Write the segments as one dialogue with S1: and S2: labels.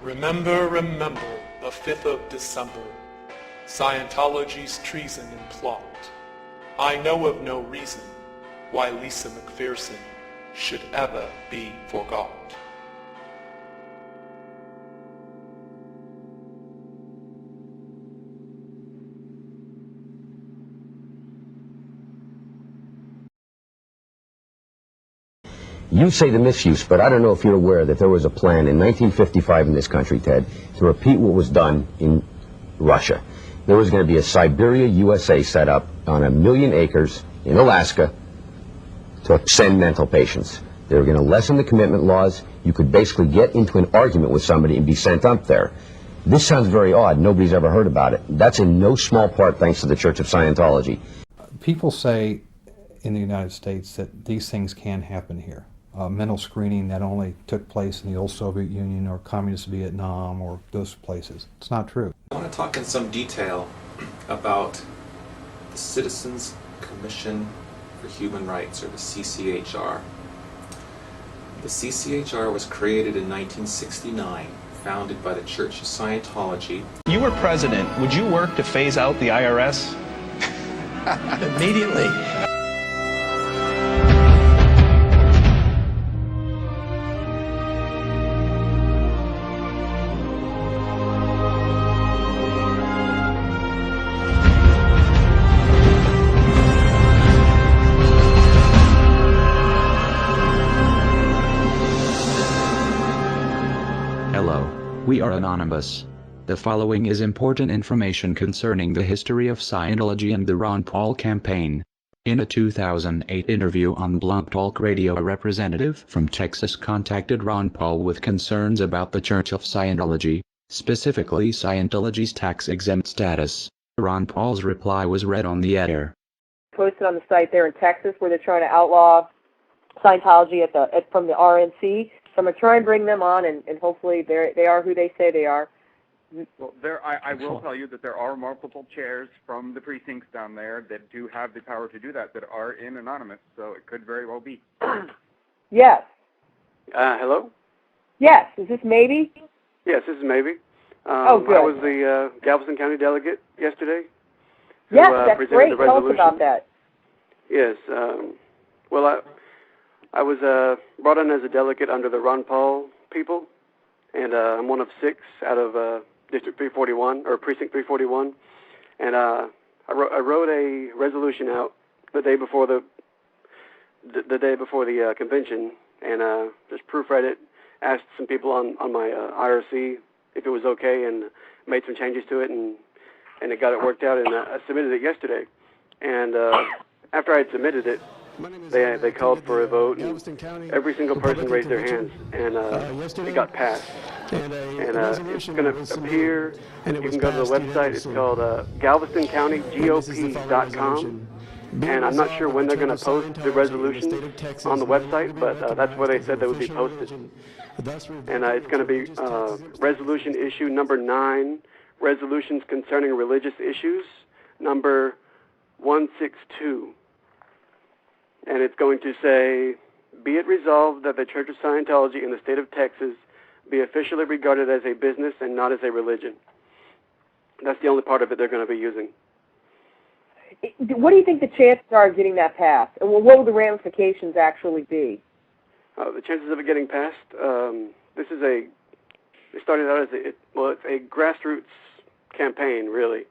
S1: Remember, remember, the 5th of December, Scientology's treason and plot. I know of no reason why Lisa McPherson should ever be forgot.
S2: You say the misuse, but I don't know if you're aware that there was a plan in 1955 in this country, Ted, to repeat what was done in Russia. There was going to be a Siberia, USA set up on 1 million acres in Alaska to send mental patients. They were going to lessen the commitment laws. You could basically get into an argument with somebody and be sent up there. This sounds very odd. Nobody's ever heard about it. That's in no small part thanks to the Church of Scientology.
S3: People say in the United States that these things can happen here. Mental screening that only took place in the old Soviet Union or communist Vietnam or those places. It's not true.
S4: I want to talk in some detail about the Citizens Commission for Human Rights, or the CCHR. The CCHR was created in 1969, founded by the Church of Scientology.
S5: If you were president, would you work to phase out the IRS?
S6: Immediately.
S7: We are anonymous. The following is important information concerning the history of Scientology and the Ron Paul campaign. In a 2008 interview on Blog Talk Radio, a representative from Texas contacted Ron Paul with concerns about the Church of Scientology, specifically Scientology's tax-exempt status. Ron Paul's reply was read on the air.
S8: Posted on the site there in Texas where they're trying to outlaw Scientology from the RNC. So I'm going to try and bring them on, and hopefully they are who they say they are.
S9: Well, I will tell you that there are multiple chairs from the precincts down there that do have the power to do that are in anonymous, so it could very well be.
S8: Yes.
S10: Hello?
S8: Yes. Is this Maybe?
S10: Yes, this is Maybe.
S8: Oh, good.
S10: I was the Galveston County delegate yesterday.
S8: Yes, that's great. Tell us about that.
S10: Yes. Well, I was brought in as a delegate under the Ron Paul people, and I'm one of 6 out of District 341, or Precinct 341, and I wrote a resolution out the day before the convention, and just proofread it, asked some people on my IRC if it was okay, and made some changes to it, and it got it worked out, and I submitted it yesterday, and after I had submitted it, they called for a vote, and every single person raised their hands, and it got passed. And it's going to appear, you can go to the website, it's called GalvestonCountyGOP.com, and I'm not sure when they're going to post the resolution on the website, but that's where they said they would be posted. And it's going to be resolution issue number 9, resolutions concerning religious issues, number 162. And it's going to say, be it resolved that the Church of Scientology in the state of Texas be officially regarded as a business and not as a religion. That's the only part of it they're going to be using.
S8: What do you think the chances are of getting that passed? And what will the ramifications actually be?
S10: The chances of it getting passed, it started out as it's a grassroots campaign, really.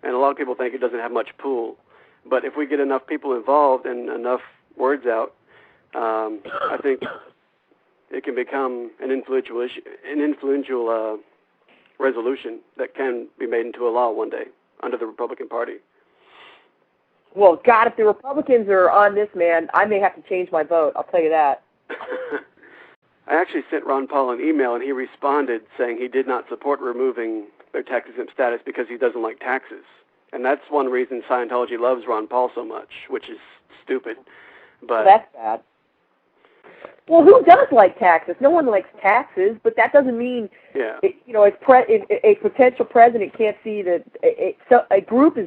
S10: And a lot of people think it doesn't have much pull. But if we get enough people involved and enough words out, I think it can become an influential resolution that can be made into a law one day under the Republican Party.
S8: Well, God, if the Republicans are on this, man, I may have to change my vote. I'll tell you that.
S10: I actually sent Ron Paul an email, and he responded saying he did not support removing their tax-exempt status because he doesn't like taxes. And that's one reason Scientology loves Ron Paul so much, which is stupid. But
S8: that's bad. Well, who does like taxes? No one likes taxes, but that doesn't mean, a potential president can't see that a group is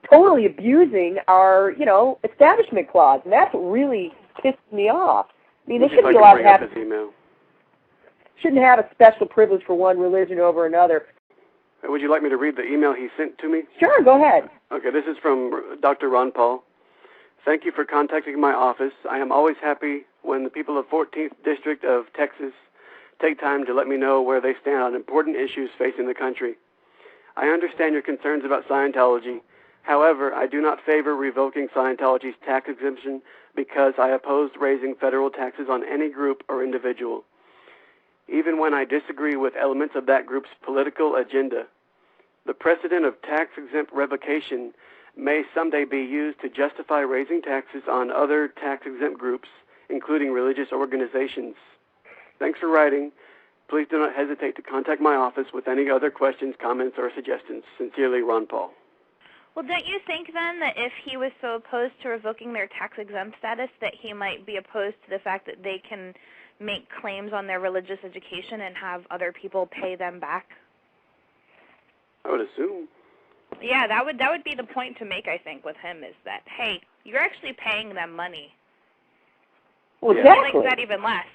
S8: totally abusing our, establishment clause, and that's what really pisses me off. I mean, they should be allowed to have. shouldn't have a special privilege for one religion over another.
S10: Would you like me to read the email he sent to me?
S8: Sure, go ahead.
S10: Okay, this is from Dr. Ron Paul. Thank you for contacting my office. I am always happy when the people of 14th District of Texas take time to let me know where they stand on important issues facing the country. I understand your concerns about Scientology. However, I do not favor revoking Scientology's tax exemption because I oppose raising federal taxes on any group or individual, even when I disagree with elements of that group's political agenda. The precedent of tax-exempt revocation may someday be used to justify raising taxes on other tax-exempt groups, including religious organizations. Thanks for writing. Please do not hesitate to contact my office with any other questions, comments, or suggestions. Sincerely, Ron Paul.
S6: Well, don't you think then that if he was so opposed to revoking their tax-exempt status that he might be opposed to the fact that they can make claims on their religious education and have other people pay them back?
S10: I would assume.
S6: Yeah, that would be the point to make, I think, with him, is that, hey, you're actually paying them money.
S8: Well, exactly.
S6: He likes that even less.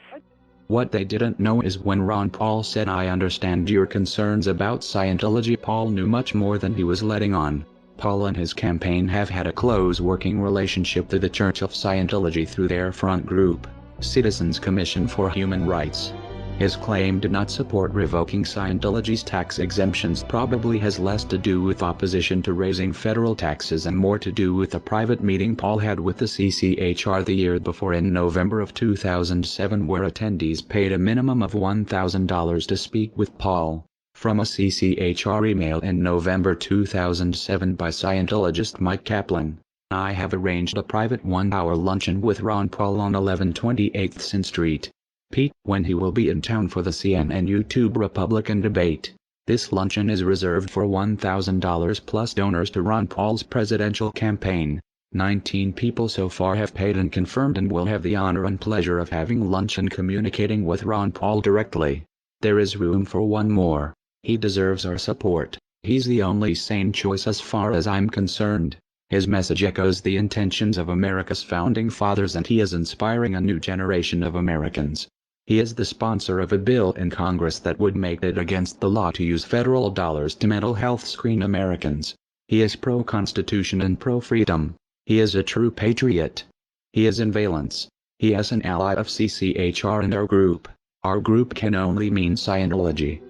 S7: What they didn't know is when Ron Paul said, "I understand your concerns about Scientology," Paul knew much more than he was letting on. Paul and his campaign have had a close working relationship to the Church of Scientology through their front group, Citizens Commission for Human Rights. His claim to not support revoking Scientology's tax exemptions probably has less to do with opposition to raising federal taxes and more to do with a private meeting Paul had with the CCHR the year before in November of 2007, where attendees paid a minimum of $1,000 to speak with Paul. From a CCHR email in November 2007 by Scientologist Mike Kaplan, "I have arranged a private 1-hour luncheon with Ron Paul on 1128 Sin Street, Pete, when he will be in town for the CNN YouTube Republican debate. This luncheon is reserved for $1,000 plus donors to Ron Paul's presidential campaign. 19 people so far have paid and confirmed and will have the honor and pleasure of having lunch and communicating with Ron Paul directly. There is room for one more. He deserves our support. He's the only sane choice as far as I'm concerned. His message echoes the intentions of America's founding fathers, and he is inspiring a new generation of Americans. He is the sponsor of a bill in Congress that would make it against the law to use federal dollars to mental health screen Americans. He is pro-Constitution and pro-freedom. He is a true patriot. He is in valence. He is an ally of CCHR and our group. Our group can only mean Scientology."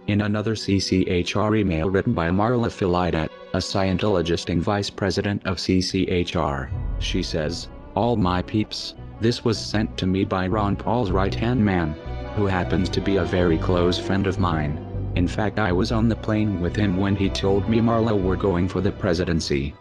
S7: In another CCHR email written by Marla Filidet, a Scientologist and vice president of CCHR, she says, "All my peeps, this was sent to me by Ron Paul's right-hand man, who happens to be a very close friend of mine. In fact, I was on the plane with him when he told me Marla were going for the presidency.